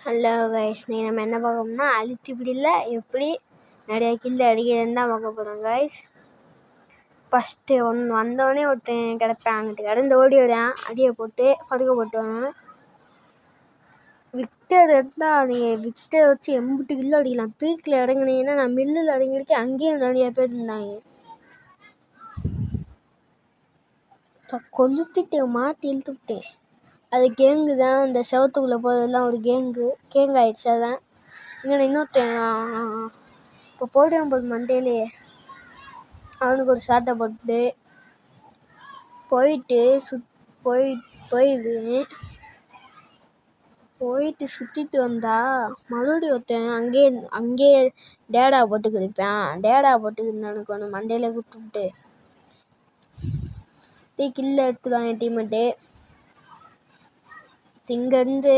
Hello guys, நம்ம என்ன பார்க்கணும்னா அழுத்தி பிடியில் எப்படி நிறையா கில் அடிக்கிறதுன்னு தான் பார்க்க போகிறோம் கைஸ். ஃபஸ்ட்டு வந்தோடனே ஒருத்தன் கிடப்பேன், அங்கிட்டு கிடந்து ஓடி வரேன், அடியை போட்டு பதுக்க போட்டுவாங்க. விக்டர் எடுத்தால் நீங்கள் விக்டரை வச்சு 80 கிலோ அடிக்கலாம். பீக்கில் இறங்குனீங்கன்னா நான் மில்லில் இறங்கிருக்கேன், அங்கேயும் நிறையா பேர் இருந்தாங்க. கொளுத்திட்டு மாற்றி இழுத்து விட்டேன். அது கேங்கு தான், இந்த செவத்துக்குள்ளே போகிறதெல்லாம் ஒரு கேங் ஆகிடுச்சு. அதான் இங்கே இன்னொருத்தன் இப்போ போடுவேன் போது மண்டேலே அவனுக்கு ஒரு ஷாட்டை போட்டு போயிட்டு சுற்றிட்டு வந்தா மறுபடியும் ஒருத்தன் அங்கேயே டேடா போட்டுக்கிருப்பேன். டேடா போட்டுக்கிருந்தானுக்கு ஒன்று மண்டையில கொடுத்துட்டு கில்ல எடுத்துடுவான் என் டீம்மேட்டு. இங்கேருந்து